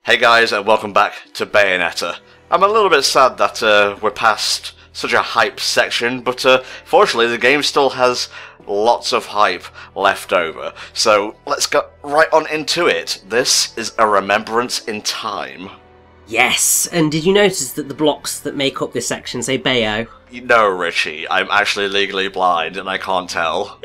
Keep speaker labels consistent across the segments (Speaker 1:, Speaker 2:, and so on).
Speaker 1: Hey guys, and welcome back to Bayonetta. I'm a little bit sad that we're past such a hype section, but fortunately the game still has lots of hype left over. So let's get right on into it. This is a Remembrance in time.
Speaker 2: Yes, and did you notice that the blocks that make up this section say Bayo?
Speaker 1: No, Richie, I'm actually legally blind and I can't tell.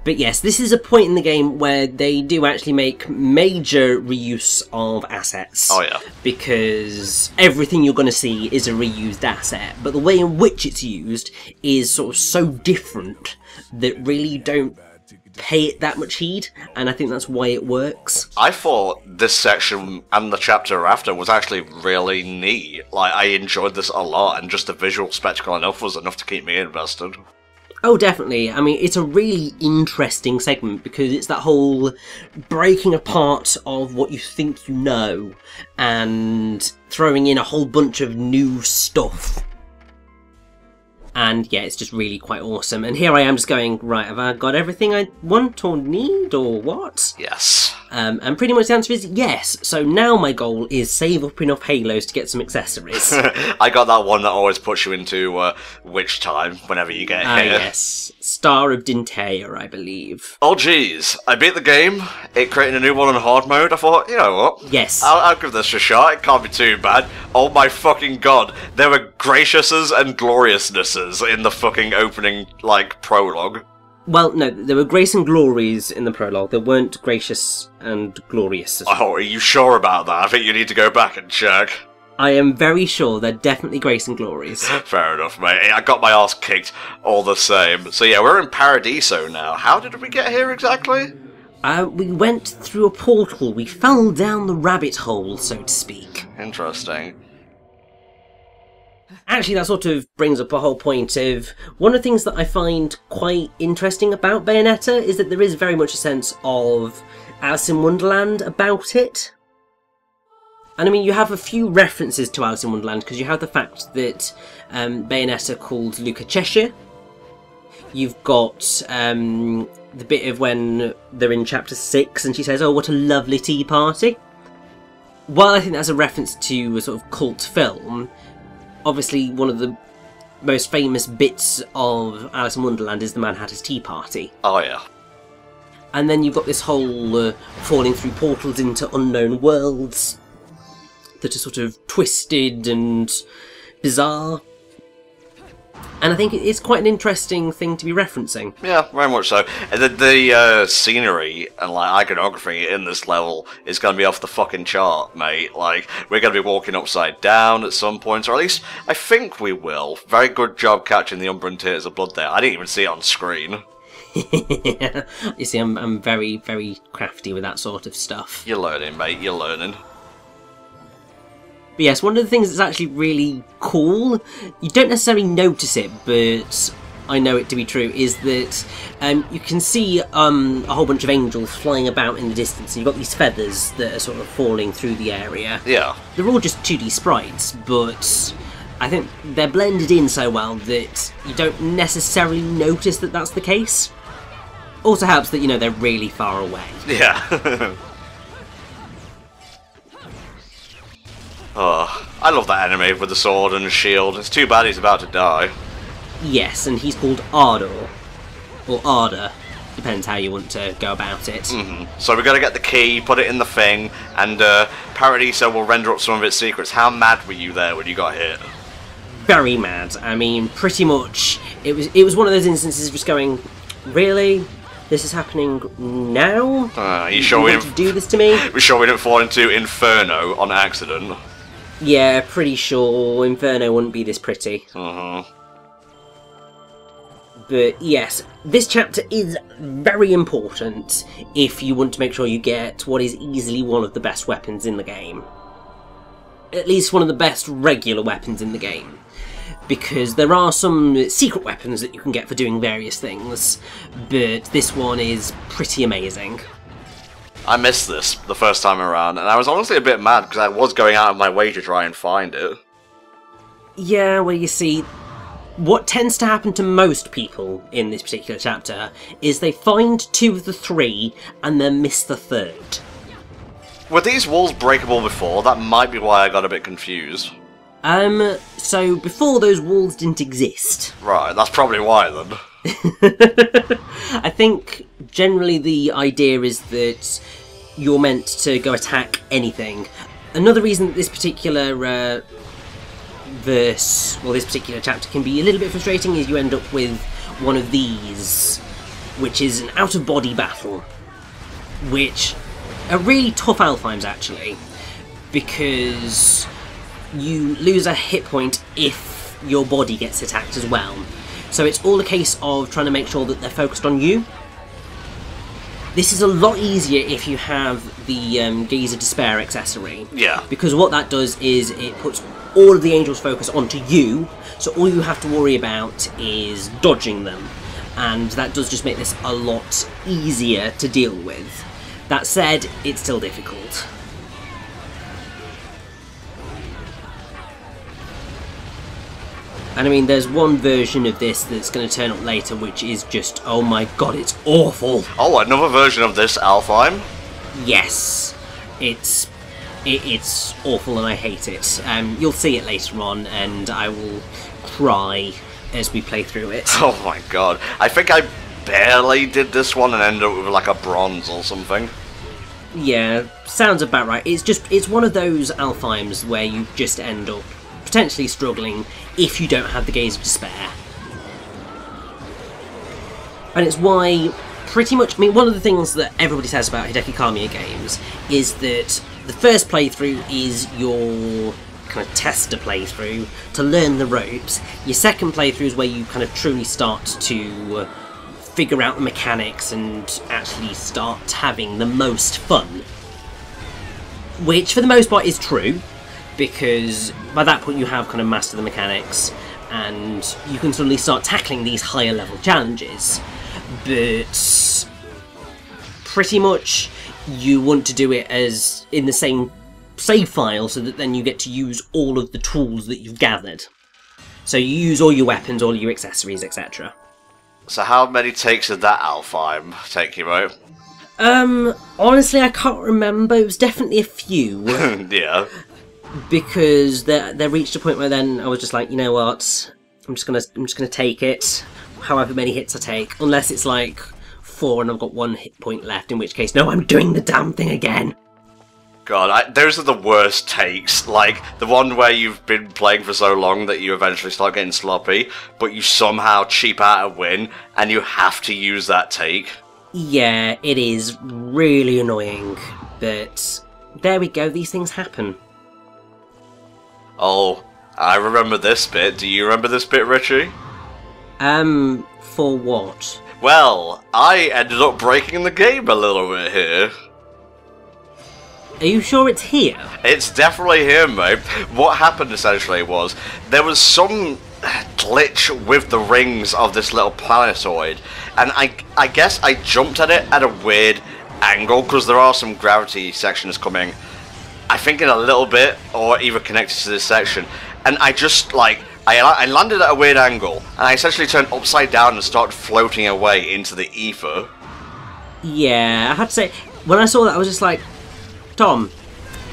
Speaker 2: But yes, this is a point in the game where they do actually make major reuse of assets.
Speaker 1: Oh yeah.
Speaker 2: Because everything you're going to see is a reused asset, but the way in which it's used is sort of so different that really don't pay it that much heed, and I think that's why it works.
Speaker 1: I thought this section and the chapter after was actually really neat. Like, I enjoyed this a lot, and just the visual spectacle enough was enough to keep me invested.
Speaker 2: Oh, definitely. I mean, it's a really interesting segment because it's that whole breaking apart of what you think you know and throwing in a whole bunch of new stuff. And yeah, it's just really quite awesome. And here I am just going, right, have I got everything I want or need or what?
Speaker 1: Yes.
Speaker 2: And pretty much the answer is yes. So now my goal is save up enough halos to get some accessories.
Speaker 1: I got that one that always puts you into witch time whenever you get here.
Speaker 2: Yes. Star of Dintea, I believe.
Speaker 1: Oh geez, I beat the game, it created a new one on hard mode. I thought, you know what?
Speaker 2: Yes.
Speaker 1: I'll give this a shot, it can't be too bad. Oh my fucking god, there were graciousnesses and gloriousnesses in the fucking opening, like, prologue.
Speaker 2: Well, no, there were grace and glories in the prologue. There weren't gracious and glorious.
Speaker 1: Oh, are you sure about that? I think you need to go back and check.
Speaker 2: I am very sure they're definitely grace and glories.
Speaker 1: Fair enough, mate. I got my ass kicked all the same. So yeah, we're in Paradiso now. How did we get here exactly?
Speaker 2: We went through a portal. We fell down the rabbit hole, so to speak.
Speaker 1: Interesting.
Speaker 2: Actually, that sort of brings up a whole point of one of the things that I find quite interesting about Bayonetta is that there is very much a sense of Alice in Wonderland about it. And I mean, you have a few references to Alice in Wonderland because you have the fact that Bayonetta called Luca Cheshire. You've got the bit of when they're in chapter 6 and she says, "Oh, what a lovely tea party." While I think that's a reference to a sort of cult film, obviously one of the most famous bits of Alice in Wonderland is the man had his tea party.
Speaker 1: Oh yeah.
Speaker 2: And then you've got this whole falling through portals into unknown worlds that are sort of twisted and bizarre. And I think it's quite an interesting thing to be referencing.
Speaker 1: Yeah, very much so. And the scenery and like iconography in this level is going to be off the fucking chart, mate. Like, we're going to be walking upside down at some point, or at least I think we will. Very good job catching the Umbran tears of blood there. I didn't even see it on screen.
Speaker 2: You see, I'm very, very crafty with that sort of stuff.
Speaker 1: You're learning, mate. You're learning.
Speaker 2: But yes, one of the things that's actually really cool, you don't necessarily notice it, but I know it to be true, is that you can see a whole bunch of angels flying about in the distance, and you've got these feathers that are sort of falling through the area.
Speaker 1: Yeah.
Speaker 2: They're all just 2D sprites, but I think they're blended in so well that you don't necessarily notice that that's the case. Also helps that, you know, they're really far away.
Speaker 1: Yeah. Oh, I love that enemy with the sword and the shield. It's too bad he's about to die.
Speaker 2: Yes, and he's called Ardor. Or Arda. Depends how you want to go about it.
Speaker 1: So we're going to get the key, put it in the thing, and Paradiso will render up some of its secrets. How mad were you there when you got hit?
Speaker 2: Very mad. I mean, pretty much, it was one of those instances just going, really? This is happening now?
Speaker 1: You sure
Speaker 2: you want to do this to me?
Speaker 1: We're sure we didn't fall into Inferno on accident?
Speaker 2: Yeah, pretty sure Inferno wouldn't be this pretty. But yes, this chapter is very important if you want to make sure you get what is easily one of the best weapons in the game. At least one of the best regular weapons in the game. Because there are some secret weapons that you can get for doing various things, but this one is pretty amazing.
Speaker 1: I missed this the first time around, and I was honestly a bit mad because I was going out of my way to try and find it.
Speaker 2: Yeah, well, you see, what tends to happen to most people in this particular chapter is they find 2 of the 3 and then miss the 3rd.
Speaker 1: Were these walls breakable before? That might be why I got a bit confused.
Speaker 2: So before those walls didn't exist.
Speaker 1: Right, that's probably why then.
Speaker 2: I think generally the idea is that you're meant to go attack anything. Another reason that this particular verse, or this particular chapter, can be a little bit frustrating is you end up with one of these, which is an out-of-body battle, which are really tough Alfheims actually, because you lose a hit point if your body gets attacked as well. So it's all a case of trying to make sure that they're focused on you. This is a lot easier if you have the Gaze of Despair accessory.
Speaker 1: Yeah.
Speaker 2: Because what that does is it puts all of the angels' focus onto you, so all you have to worry about is dodging them. And that does just make this a lot easier to deal with. That said, it's still difficult. And I mean, there's one version of this that's going to turn up later, which is just, oh my god, it's awful!
Speaker 1: Oh, another version of this, Alfheim?
Speaker 2: Yes. It's awful and I hate it. You'll see it later on, and I will cry as we play through it.
Speaker 1: Oh my god. I think I barely did this one and ended up with like a bronze or something.
Speaker 2: Yeah, sounds about right. It's one of those Alfheims where you just end up potentially struggling if you don't have the Gaze of Despair. And it's why pretty much, I mean, one of the things that everybody says about Hideki Kamiya games is that the first playthrough is your kind of tester playthrough to learn the ropes. Your second playthrough is where you kind of truly start to figure out the mechanics and actually start having the most fun. Which, for the most part, is true, because by that point you have kind of mastered the mechanics and you can suddenly start tackling these higher level challenges. But pretty much you want to do it as in the same save file so that then you get to use all of the tools that you've gathered. So you use all your weapons, all your accessories, etc.
Speaker 1: So how many takes did that Alfheim take you out?
Speaker 2: Honestly I can't remember. It was definitely a few.
Speaker 1: Yeah.
Speaker 2: Because they reached a point where then I was just like, you know what, I'm just gonna take it, however many hits I take, unless it's like 4 and I've got 1 hit point left, in which case, no, I'm doing the damn thing again.
Speaker 1: God, those are the worst takes. Like, the one where you've been playing for so long that you eventually start getting sloppy, but you somehow cheap out a win, and you have to use that take.
Speaker 2: Yeah, it is really annoying, but there we go, these things happen.
Speaker 1: Oh, I remember this bit. Do you remember this bit, Richie?
Speaker 2: For what?
Speaker 1: Well, I ended up breaking the game a little bit here.
Speaker 2: Are you sure it's here?
Speaker 1: It's definitely here, mate. What happened essentially was there was some glitch with the rings of this little planetoid, and I guess I jumped at it at a weird angle because there are some gravity sections coming, I think in a little bit, or either connected to this section, and I just, like, I landed at a weird angle, and I essentially turned upside down and started floating away into the ether.
Speaker 2: Yeah, I have to say, when I saw that I was just like, Tom,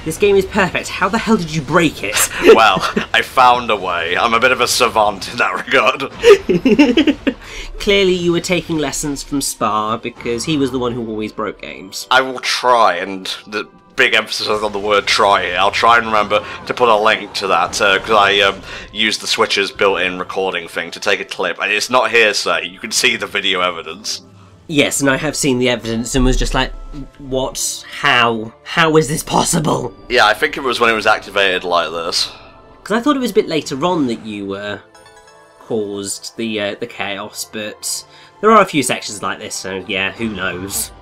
Speaker 2: this game is perfect, how the hell did you break it?
Speaker 1: Well, I found a way. I'm a bit of a savant in that regard.
Speaker 2: Clearly you were taking lessons from Spa, because he was the one who always broke games.
Speaker 1: I will try, and the big emphasis on the word try here. I'll try and remember to put a link to that, because I used the Switch's built-in recording thing to take a clip, and it's not hearsay, you can see the video evidence.
Speaker 2: Yes, and I have seen the evidence and was just like, what? How? How is this possible?
Speaker 1: Yeah, I think it was when it was activated like this.
Speaker 2: Because I thought it was a bit later on that you caused the chaos, but there are a few sections like this, so yeah, who knows.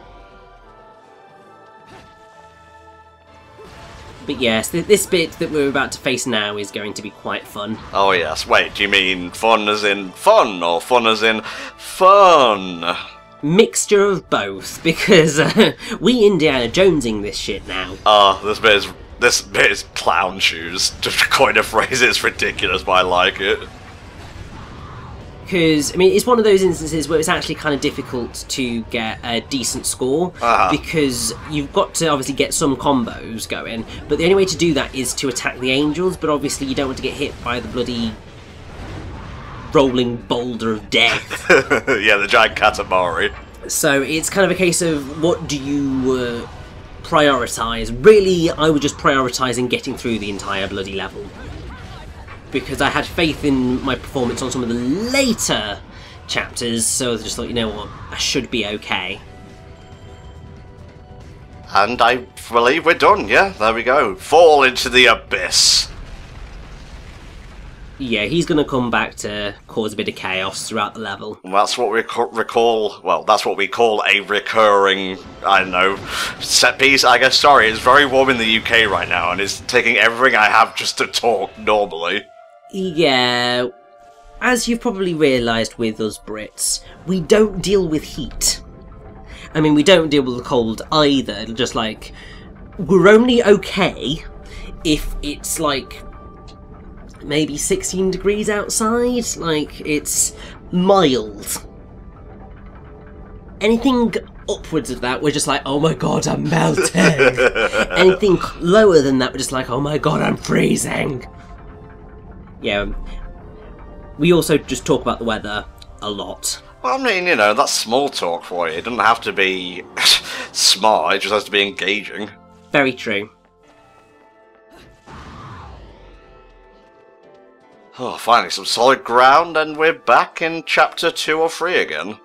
Speaker 2: But yes, this bit that we're about to face now is going to be quite fun.
Speaker 1: Oh yes, wait, do you mean fun as in fun, or fun as in fun?
Speaker 2: Mixture of both, because we Indiana Jonesing this shit now.
Speaker 1: This bit is clown shoes. To coin a phrase, it's ridiculous, but I like it.
Speaker 2: because, I mean, it's one of those instances where it's actually kind of difficult to get a decent score, because you've got to obviously get some combos going, but the only way to do that is to attack the angels, but obviously you don't want to get hit by the bloody rolling boulder of death.
Speaker 1: Yeah, the giant Katamari.
Speaker 2: So it's kind of a case of, what do you prioritise? Really, I would just prioritise in getting through the entire bloody level, because I had faith in my performance on some of the later chapters, so I just thought, you know what, I should be okay.
Speaker 1: And I believe we're done, yeah, there we go. Fall into the abyss.
Speaker 2: Yeah, he's going to come back to cause a bit of chaos throughout the level.
Speaker 1: That's what we that's what we call a recurring, I don't know, set piece, I guess. Sorry, it's very warm in the UK right now, and it's taking everything I have just to talk normally.
Speaker 2: Yeah, as you've probably realised with us Brits, we don't deal with heat. I mean, we don't deal with the cold either, just like, we're only okay if it's like maybe 16 degrees outside, like it's mild. Anything upwards of that, we're just like, oh my god, I'm melting. Anything lower than that, we're just like, oh my god, I'm freezing. Yeah, we also just talk about the weather a lot.
Speaker 1: Well, I mean, you know, that's small talk for you. It doesn't have to be smart, it just has to be engaging.
Speaker 2: Very true.
Speaker 1: Oh, finally some solid ground, and we're back in chapter 2 or 3 again.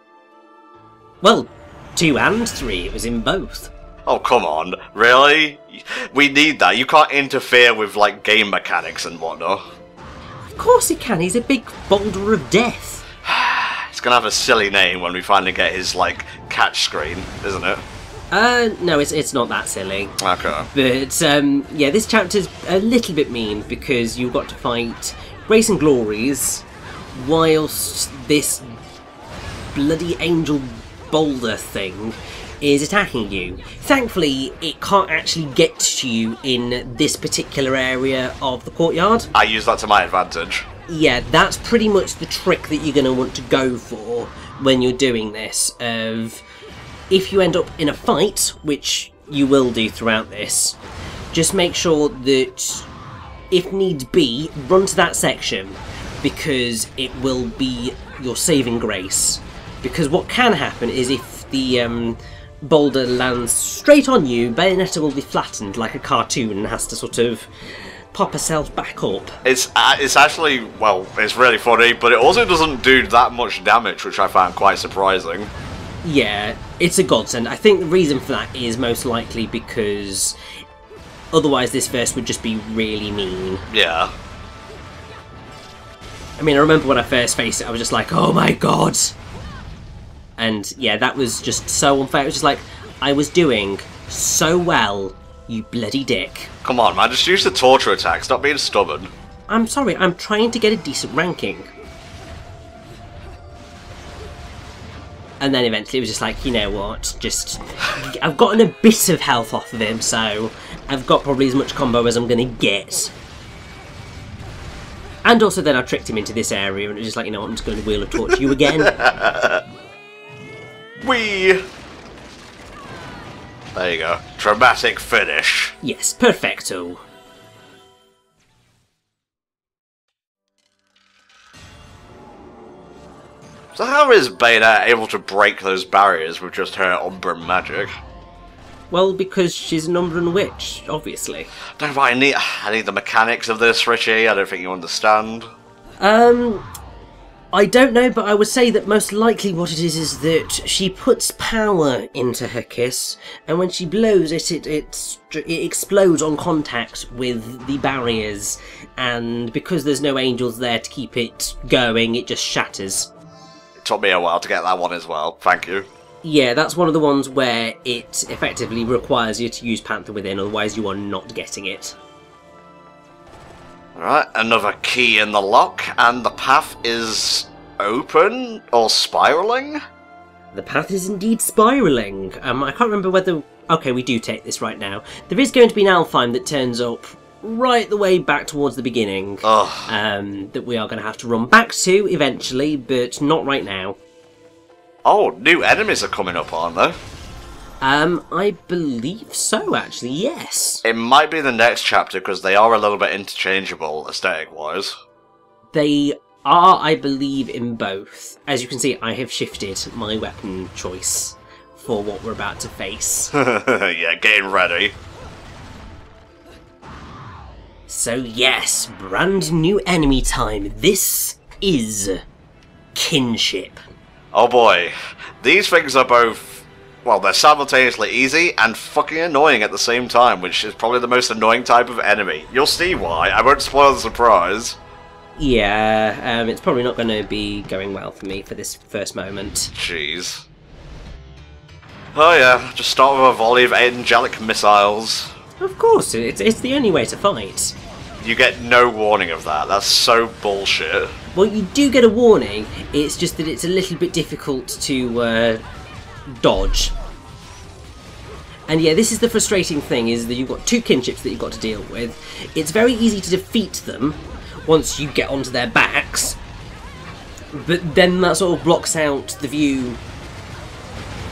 Speaker 2: Well, 2 and 3, it was in both.
Speaker 1: Oh, come on, really? We need that. You can't interfere with, like, game mechanics and whatnot.
Speaker 2: Of course he can, he's a big boulder of death.
Speaker 1: It's gonna have a silly name when we finally get his, like, catch screen, isn't it?
Speaker 2: No, it's not that silly.
Speaker 1: Okay.
Speaker 2: But, yeah, this chapter's a little bit mean, because you've got to fight Grace and Glories whilst this bloody angel boulder thing is attacking you. Thankfully, it can't actually get to you in this particular area of the courtyard.
Speaker 1: I use that to my advantage.
Speaker 2: Yeah, that's pretty much the trick that you're going to want to go for when you're doing this. If you end up in a fight, which you will do throughout this, just make sure that, if needs be, run to that section, because it will be your saving grace. Because what can happen is if the boulder lands straight on you, Bayonetta will be flattened like a cartoon and has to sort of pop herself back up.
Speaker 1: It's actually, well, it's really funny, but it also doesn't do that much damage, which I found quite surprising.
Speaker 2: Yeah, it's a godsend. I think the reason for that is most likely because otherwise this verse would just be really mean.
Speaker 1: Yeah.
Speaker 2: I mean, I remember when I first faced it, I was just like, oh my god! And yeah, that was just so unfair. It was just like, I was doing so well, you bloody dick.
Speaker 1: Come on, man, just use the torture attack, stop being stubborn.
Speaker 2: I'm sorry, I'm trying to get a decent ranking. And then eventually it was just like, you know what, just, I've gotten a bit of health off of him, so I've got probably as much combo as I'm going to get. And also then I tricked him into this area, and it was just like, you know what, I'm just going to wheel a torch you again.
Speaker 1: Whee! There you go. Dramatic finish.
Speaker 2: Yes, perfecto.
Speaker 1: So how is Bayonetta able to break those barriers with just her Umbran magic?
Speaker 2: Well, because she's an Umbran witch, obviously.
Speaker 1: No, but I need the mechanics of this, Richie. I don't think you understand.
Speaker 2: I don't know, but I would say that most likely what it is that she puts power into her kiss, and when she blows it, it explodes on contact with the barriers, and because there's no angels there to keep it going, it just shatters.
Speaker 1: It took me a while to get that one as well, thank you.
Speaker 2: Yeah, that's one of the ones where it effectively requires you to use Panther Within, otherwise you are not getting it.
Speaker 1: Alright, another key in the lock, and the path is open or spiralling?
Speaker 2: The path is indeed spiralling. I can't remember whether... Okay, we do take this right now. There is going to be an Alfheim that turns up right the way back towards the beginning. That we are going to have to run back to eventually, but not right now.
Speaker 1: Oh, new enemies are coming up, aren't there?
Speaker 2: I believe so, actually, yes.
Speaker 1: It might be the next chapter, because they are a little bit interchangeable, aesthetic-wise.
Speaker 2: They are, I believe, in both. As you can see, I have shifted my weapon choice for what we're about to face.
Speaker 1: Yeah, getting ready.
Speaker 2: So yes, brand new enemy time. This is Kinship.
Speaker 1: Oh boy, these things are both, well, they're simultaneously easy and fucking annoying at the same time, which is probably the most annoying type of enemy. You'll see why, I won't spoil the surprise.
Speaker 2: Yeah, it's probably not going to be going well for me for this first moment.
Speaker 1: Jeez. Oh yeah, just start with a volley of angelic missiles.
Speaker 2: Of course, it's the only way to fight.
Speaker 1: You get no warning of that, that's so bullshit.
Speaker 2: Well, you do get a warning, it's just that it's a little bit difficult to dodge. And yeah, this is the frustrating thing, is that you've got two kinships that you've got to deal with. It's very easy to defeat them once you get onto their backs, but then that sort of blocks out the view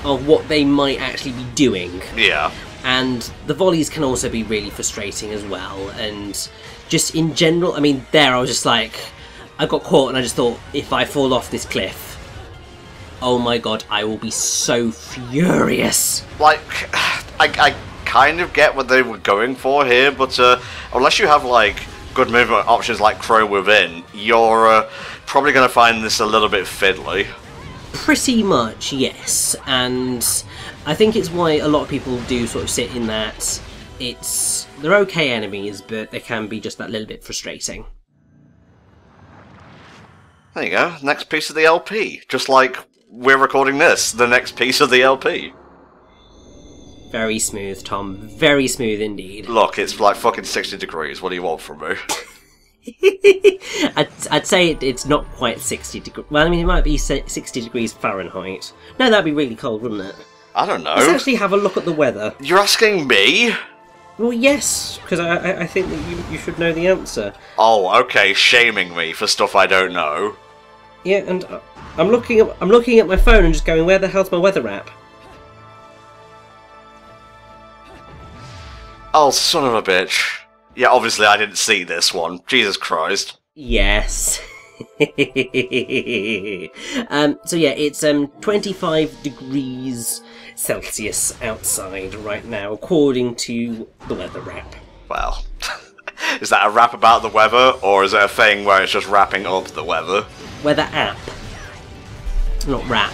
Speaker 2: of what they might actually be doing.
Speaker 1: Yeah.
Speaker 2: And the volleys can also be really frustrating as well, and just in general, I mean, there I was just like, I got caught and I just thought, if I fall off this cliff, oh my god, I will be so furious.
Speaker 1: Like, I kind of get what they were going for here, but unless you have, like, good movement options like Crow Within, you're probably going to find this a little bit fiddly.
Speaker 2: Pretty much, yes, and I think it's why a lot of people do sort of sit in that. They're okay enemies, but they can be just that little bit frustrating.
Speaker 1: There you go, next piece of the LP. Just like we're recording this, the next piece of the LP.
Speaker 2: Very smooth, Tom. Very smooth indeed.
Speaker 1: Look, it's like fucking 60 degrees. What do you want from me?
Speaker 2: I'd say it's not quite 60 degrees. Well, I mean, it might be 60 degrees Fahrenheit. No, that'd be really cold, wouldn't it?
Speaker 1: I don't know.
Speaker 2: Let's actually have a look at the weather.
Speaker 1: You're asking me?
Speaker 2: Well, yes, because I think that you should know the answer.
Speaker 1: Oh, okay, shaming me for stuff I don't know.
Speaker 2: Yeah, and I'm looking at my phone and just going, where the hell's my weather app?
Speaker 1: Oh, son of a bitch. Yeah, obviously I didn't see this one. Jesus Christ.
Speaker 2: Yes. So yeah, it's 25 degrees Celsius outside right now, according to the weather app.
Speaker 1: Well, is that a rap about the weather, or is it a thing where it's just wrapping up the weather?
Speaker 2: Weather app. Not rap.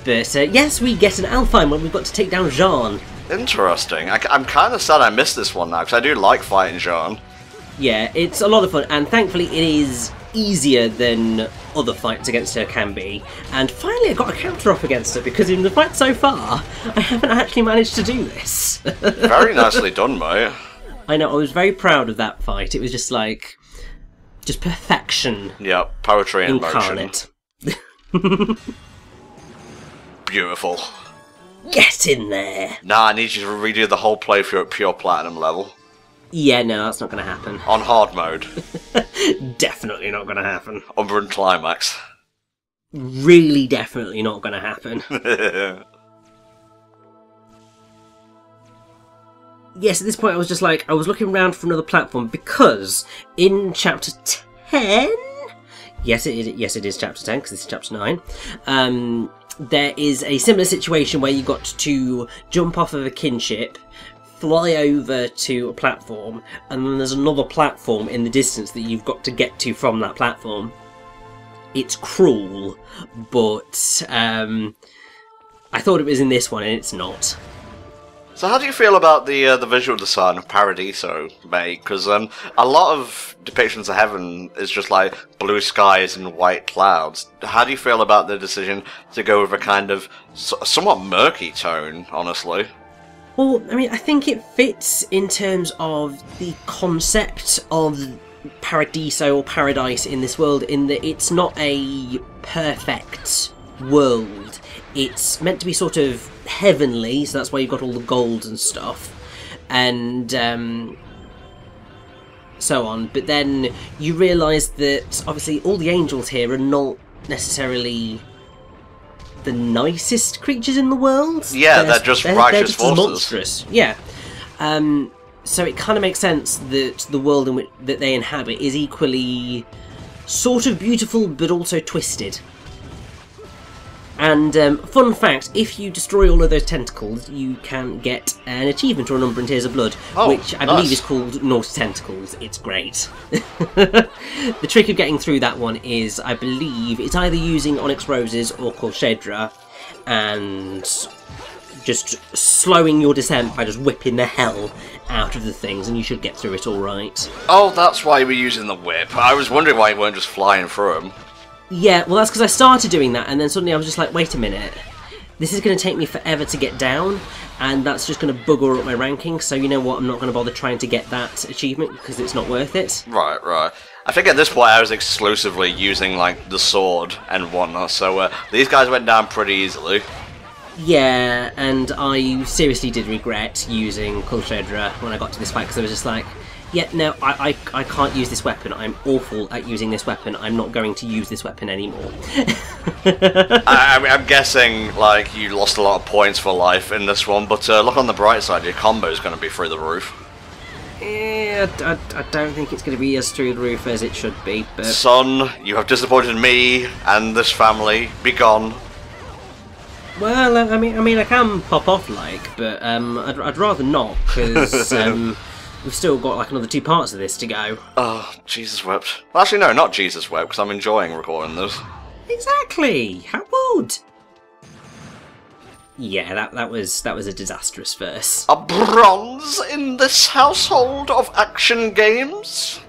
Speaker 2: But yes, we get an Alfheim when we've got to take down Jeanne.
Speaker 1: Interesting. I'm kind of sad I missed this one now, because I do like fighting Jeanne.
Speaker 2: Yeah, it's a lot of fun, and thankfully it is easier than other fights against her can be. And finally I got a counter off against her, because in the fight so far, I haven't actually managed to do this.
Speaker 1: Very nicely done, mate.
Speaker 2: I know, I was very proud of that fight. It was just like, just perfection.
Speaker 1: Yeah, poetry in
Speaker 2: incarnate.
Speaker 1: motion. Beautiful.
Speaker 2: Get in there!
Speaker 1: Nah, I need you to redo the whole playthrough at pure platinum level.
Speaker 2: Yeah, no, that's not going to happen.
Speaker 1: On hard mode.
Speaker 2: Definitely not going to happen.
Speaker 1: Umbran Climax.
Speaker 2: Really definitely not going to happen. Yes, at this point I was just like, I was looking around for another platform, because in chapter 10... Yes, it is chapter 10, because this is chapter 9. There is a similar situation where you got to jump off of a kinship, fly over to a platform, and then there's another platform in the distance that you've got to get to from that platform. It's cruel, but I thought it was in this one, and it's not.
Speaker 1: So how do you feel about the visual design of Paradiso, mate? Because a lot of depictions of heaven is just like blue skies and white clouds. How do you feel about the decision to go with a kind of somewhat murky tone, honestly?
Speaker 2: Well, I mean, I think it fits in terms of the concept of Paradiso or paradise in this world, in that it's not a perfect world. It's meant to be sort of heavenly, so that's why you've got all the gold and stuff. And so on. But then you realise that obviously all the angels here are not necessarily the nicest creatures in the world.
Speaker 1: Yeah, they're just righteous
Speaker 2: they're just
Speaker 1: forces.
Speaker 2: Monstrous. Yeah. So it kind of makes sense that the world in which that they inhabit is equally sort of beautiful, but also twisted. And fun fact, if you destroy all of those tentacles, you can get an achievement or a number in Tears of Blood, which I believe is called Naughty Tentacles. It's great. The trick of getting through that one is, I believe, it's either using Onyx Roses or Colchedra, and just slowing your descent by just whipping the hell out of the things, and you should get through it alright.
Speaker 1: Oh, that's why we're using the whip. I was wondering why you weren't just flying through them.
Speaker 2: Yeah, well that's because I started doing that, and then suddenly I was just like, wait a minute, this is going to take me forever to get down, and that's just going to bugger up my ranking, so you know what, I'm not going to bother trying to get that achievement, because it's not worth it.
Speaker 1: Right, right. I think at this point I was exclusively using, like, the sword and whatnot, so these guys went down pretty easily.
Speaker 2: Yeah, and I seriously did regret using Kulshedra when I got to this fight, because I was just like, yeah, no, I can't use this weapon. I'm awful at using this weapon. I'm not going to use this weapon anymore.
Speaker 1: I'm guessing, like, you lost a lot of points for life in this one, but look on the bright side, your combo's going to be through the roof.
Speaker 2: Yeah, I don't think it's going to be as through the roof as it should be, but...
Speaker 1: Son, you have disappointed me and this family. Be gone.
Speaker 2: Well, I mean, I can pop off, like, but I'd rather not, because we've still got like another 2 parts of this to go.
Speaker 1: Oh, Jesus wept. Well, actually, no, not Jesus wept, because I'm enjoying recording this.
Speaker 2: Exactly. How would? Yeah, that was a disastrous verse.
Speaker 1: A bronze in this household of action games?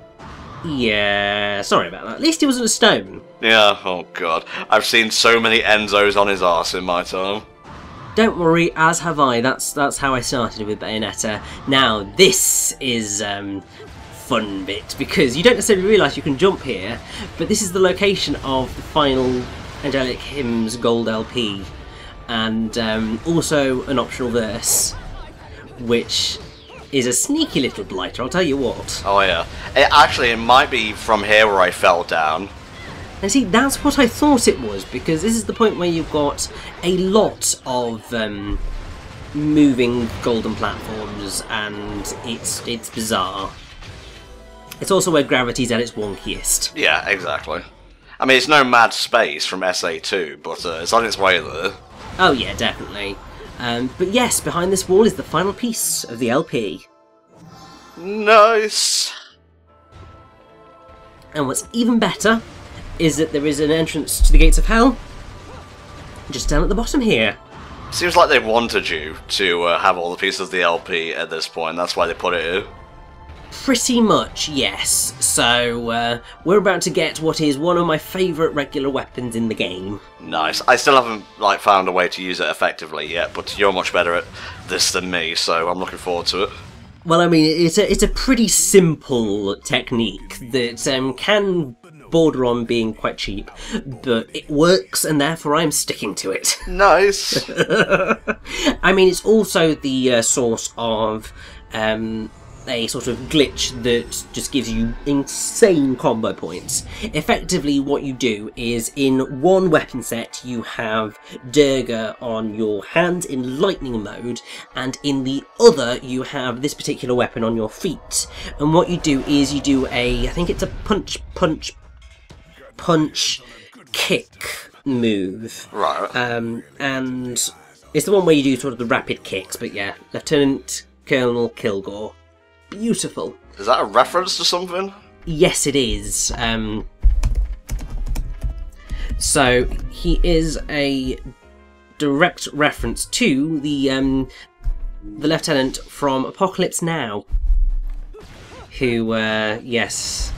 Speaker 2: Yeah, sorry about that. At least it wasn't a stone.
Speaker 1: Yeah, oh god. I've seen so many Enzos on his arse in my time.
Speaker 2: Don't worry, as have I. That's how I started with Bayonetta. Now, this is fun bit, because you don't necessarily realise you can jump here, but this is the location of the final Angelic Hymns Gold LP, and also an optional verse, which is a sneaky little blighter, I'll tell you what.
Speaker 1: Oh yeah. Actually, it might be from here where I fell down.
Speaker 2: And see, that's what I thought it was, because this is the point where you've got a lot of moving golden platforms, and it's bizarre. It's also where gravity's at its wonkiest.
Speaker 1: Yeah, exactly. I mean, it's no mad space from SA2, but it's on its way there.
Speaker 2: Oh yeah, definitely. But yes, behind this wall is the final piece of the LP.
Speaker 1: Nice!
Speaker 2: And what's even better is that there is an entrance to the gates of hell just down at the bottom here.
Speaker 1: Seems like they wanted you to have all the pieces of the LP at this point, that's why they put it here.
Speaker 2: Pretty much, yes. So, we're about to get what is one of my favourite regular weapons in the game.
Speaker 1: Nice. I still haven't like found a way to use it effectively yet, but you're much better at this than me, so I'm looking forward to it.
Speaker 2: Well, I mean, it's a pretty simple technique that can border on being quite cheap, but it works, and therefore I'm sticking to it.
Speaker 1: Nice!
Speaker 2: I mean, it's also the source of a sort of glitch that just gives you insane combo points. Effectively, what you do is, in one weapon set, you have Durga on your hand in lightning mode, and in the other, you have this particular weapon on your feet. And what you do is you do I think it's a punch, kick move.
Speaker 1: Right.
Speaker 2: And it's the one where you do sort of the rapid kicks, but yeah, Lieutenant Colonel Kilgore. Beautiful.
Speaker 1: Is that a reference to something?
Speaker 2: Yes, it is. So he is a direct reference to the lieutenant from Apocalypse Now, who, yes,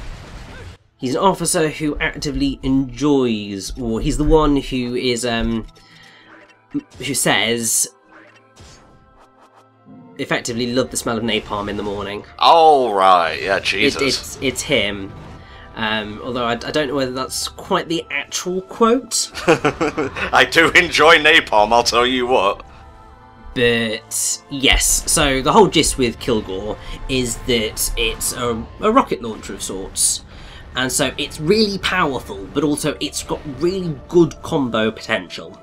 Speaker 2: he's an officer who actively enjoys, or he's the one who is, who says, effectively love the smell of napalm in the morning.
Speaker 1: Oh, right, yeah, Jesus.
Speaker 2: It's him. Although I don't know whether that's quite the actual quote.
Speaker 1: I do enjoy napalm, I'll tell you what.
Speaker 2: But yes, so the whole gist with Kilgore is that it's a rocket launcher of sorts. And so it's really powerful, but also it's got really good combo potential.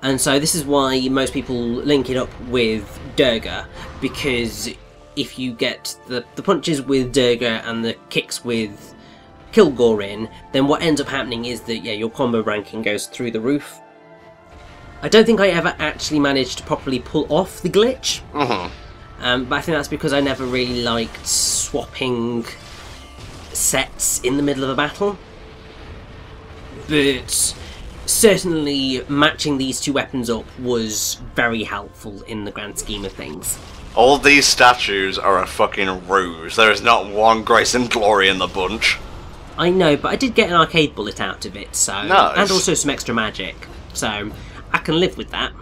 Speaker 2: And so this is why most people link it up with Durga, because if you get the punches with Durga and the kicks with Kilgore in, then what ends up happening is that, yeah, your combo ranking goes through the roof. I don't think I ever actually managed to properly pull off the glitch. But I think that's because I never really liked swapping sets in the middle of a battle. But certainly matching these two weapons up was very helpful in the grand scheme of things.
Speaker 1: All these statues are a fucking ruse. There is not one grace and glory in the bunch.
Speaker 2: I know, but I did get an arcade bullet out of it, so...
Speaker 1: Nice.
Speaker 2: And also some extra magic, so I can live with that.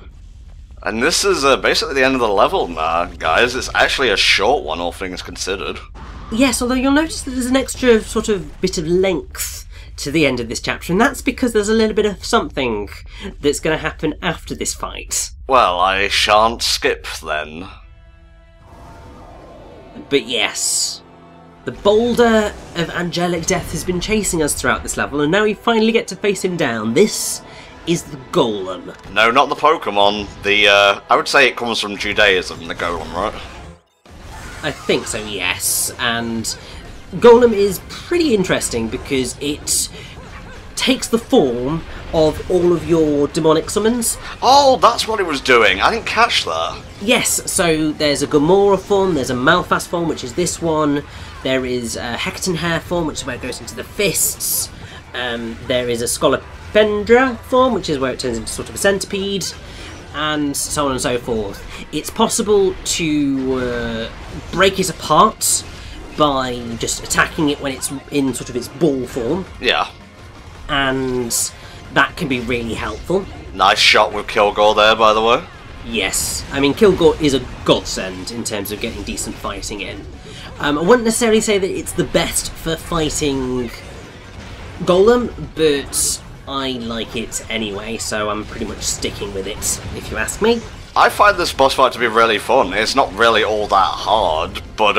Speaker 1: And this is basically the end of the level now, guys. It's actually a short one, all things considered.
Speaker 2: Yes, although you'll notice that there's an extra sort of bit of length to the end of this chapter, and that's because there's a little bit of something that's going to happen after this fight.
Speaker 1: Well, I shan't skip then.
Speaker 2: But yes, the boulder of angelic death has been chasing us throughout this level, and now we finally get to face him down. This is the Golem.
Speaker 1: No, not the Pokemon. I would say it comes from Judaism, the Golem, right?
Speaker 2: I think so, yes. And Golem is pretty interesting because it takes the form of all of your demonic summons.
Speaker 1: Oh, that's what it was doing. I didn't catch that.
Speaker 2: Yes, so there's a Gamora form, there's a Malphas form, which is this one. There is a Hecaton Hair form, which is where it goes into the fists. There is a Scolopendra form, which is where it turns into sort of a centipede. And so on and so forth. It's possible to break it apart by just attacking it when it's in sort of its ball form.
Speaker 1: Yeah.
Speaker 2: And that can be really helpful.
Speaker 1: Nice shot with Kilgore there, by the way.
Speaker 2: Yes. I mean, Kilgore is a godsend in terms of getting decent fighting in. I wouldn't necessarily say that it's the best for fighting Golem, but I like it anyway, so I'm pretty much sticking with it, if you ask me.
Speaker 1: I find this boss fight to be really fun. It's not really all that hard, but,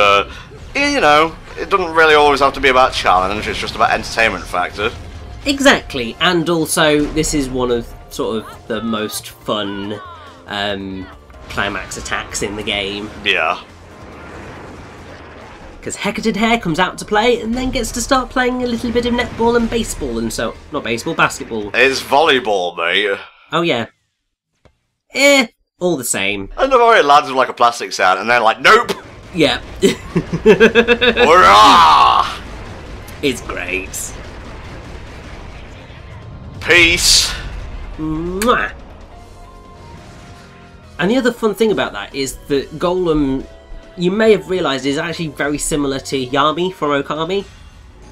Speaker 1: you know, it doesn't really always have to be about challenge, it's just about entertainment factor.
Speaker 2: Exactly, and also this is one of sort of the most fun climax attacks in the game.
Speaker 1: Yeah.
Speaker 2: Because Hecaton Hair comes out to play and then gets to start playing a little bit of netball and baseball and so... Not baseball, basketball.
Speaker 1: It's volleyball, mate.
Speaker 2: Oh yeah. All the same.
Speaker 1: And the way it lands with like a plastic sound and then like, nope!
Speaker 2: Yeah.
Speaker 1: Hurrah!
Speaker 2: It's great.
Speaker 1: Peace!
Speaker 2: Mwah! And the other fun thing about that is that Golem, you may have realised, is actually very similar to Yami from Okami.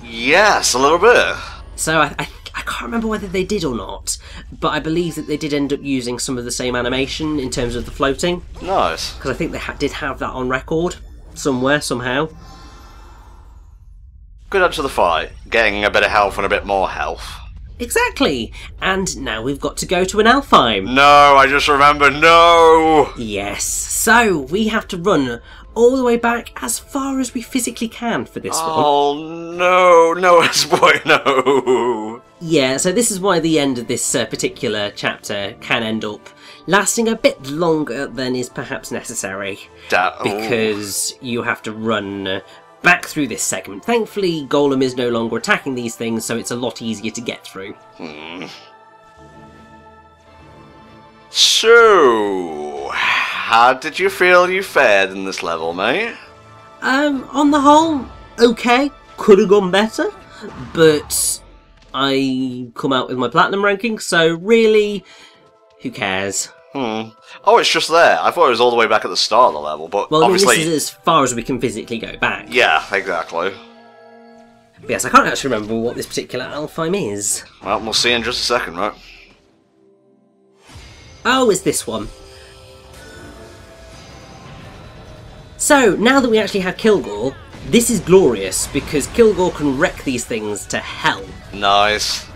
Speaker 1: Yes, a little bit.
Speaker 2: So I can't remember whether they did or not, but I believe that they did end up using some of the same animation in terms of the floating.
Speaker 1: Nice.
Speaker 2: Because I think they did have that on record somewhere, somehow.
Speaker 1: Good on to the fight. Getting a bit of health and a bit more health.
Speaker 2: Exactly! And now we've got to go to an Alfheim.
Speaker 1: No, I just remembered, no!
Speaker 2: Yes, so we have to run all the way back as far as we physically can for this one.
Speaker 1: Oh no, no es bueno!
Speaker 2: Yeah, so this is why the end of this particular chapter can end up lasting a bit longer than is perhaps necessary. Because you have to run back through this segment. Thankfully, Golem is no longer attacking these things, so it's a lot easier to get through.
Speaker 1: So, how did you feel you fared in this level, mate?
Speaker 2: On the whole, okay. Could have gone better, but I come out with my platinum ranking, so really, who cares?
Speaker 1: Oh, it's just there. I thought it was all the way back at the start of the level, but
Speaker 2: well,
Speaker 1: obviously...
Speaker 2: I mean, this is as far as we can physically go back.
Speaker 1: Yeah, exactly.
Speaker 2: But yes, I can't actually remember what this particular Alfheim is.
Speaker 1: Well, we'll see in just a second, right?
Speaker 2: Oh, it's this one. So, now that we actually have Kilgore, this is glorious, because Kilgore can wreck these things to hell.
Speaker 1: Nice.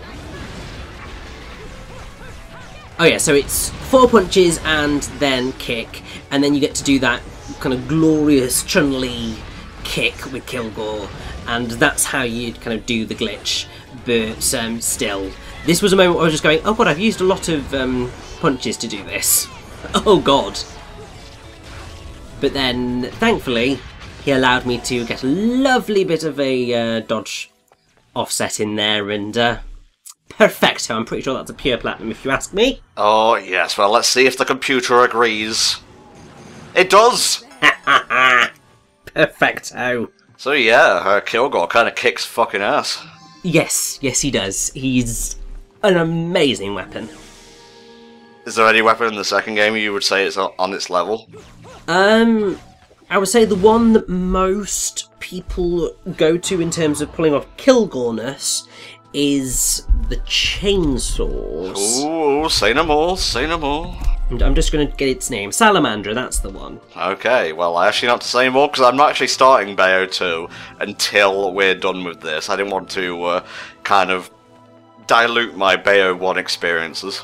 Speaker 2: Oh yeah, so it's 4 punches and then kick, and then you get to do that kind of glorious Chun-Li kick with Kilgore, and that's how you kind of do the glitch. But still, this was a moment where I was just going, oh god, I've used a lot of punches to do this. Oh god. But then, thankfully, he allowed me to get a lovely bit of a dodge offset in there, and perfecto. I'm pretty sure that's a pure platinum if you ask me.
Speaker 1: Oh, yes. Well, let's see if the computer agrees. It does!
Speaker 2: Perfecto.
Speaker 1: So yeah, Kilgore kind of kicks fucking ass.
Speaker 2: Yes, yes he does. He's an amazing weapon.
Speaker 1: Is there any weapon in the second game you would say it's on its level?
Speaker 2: I would say the one that most people go to in terms of pulling off Kilgore-ness is the chainsaws.
Speaker 1: Ooh, say no more, say no more.
Speaker 2: And I'm just going to get its name. Salamandra, that's the one.
Speaker 1: Okay, well, I actually not to say more because I'm not actually starting Bayo 2 until we're done with this. I didn't want to kind of dilute my Bayo 1 experiences.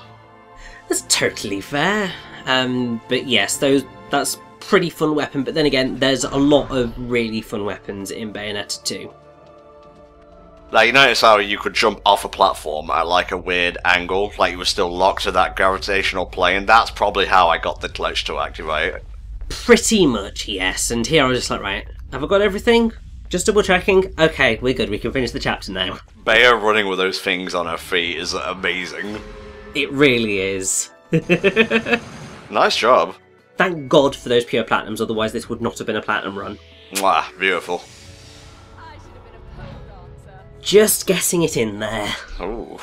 Speaker 2: That's totally fair. But yes, that's pretty fun weapon, but then again, there's a lot of really fun weapons in Bayonetta 2.
Speaker 1: Like, you notice how you could jump off a platform at like a weird angle, like you were still locked to that gravitational plane? That's probably how I got the glitch to activate.
Speaker 2: Pretty much, yes. And here I was just like, right, have I got everything? Just double checking? Okay, we're good, we can finish the chapter now.
Speaker 1: Bayo running with those things on her feet is amazing.
Speaker 2: It really is.
Speaker 1: Nice job.
Speaker 2: Thank God for those pure platinums, otherwise this would not have been a platinum run.
Speaker 1: Mwah, beautiful.
Speaker 2: Just getting it in there.
Speaker 1: Ooh.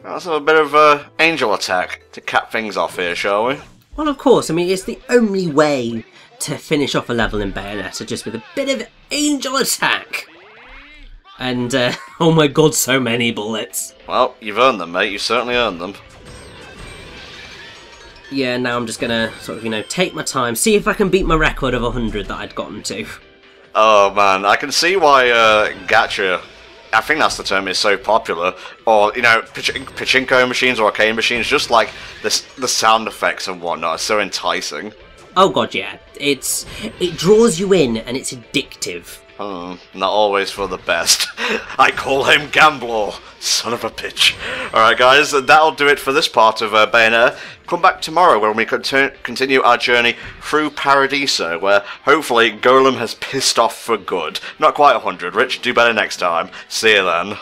Speaker 1: That's a bit of an angel attack to cap things off here, shall we?
Speaker 2: Well, of course, I mean, it's the only way to finish off a level in Bayonetta, just with a bit of angel attack. And, oh my god, so many bullets.
Speaker 1: Well, you've earned them, mate. You certainly earned them.
Speaker 2: Yeah, now I'm just gonna sort of, you know, take my time, see if I can beat my record of 100 that I'd gotten to.
Speaker 1: Oh man, I can see why gacha, I think that's the term, is so popular. Or, you know, pachinko machines or arcade machines, just like the sound effects and whatnot are so enticing.
Speaker 2: Oh god, yeah. It draws you in and it's addictive.
Speaker 1: Not always for the best. I call him Gambler, son of a bitch. Alright guys, that'll do it for this part of Bayonetta. Come back tomorrow when we continue our journey through Paradiso, where hopefully Golem has pissed off for good. Not quite 100, Rich, do better next time. See you then.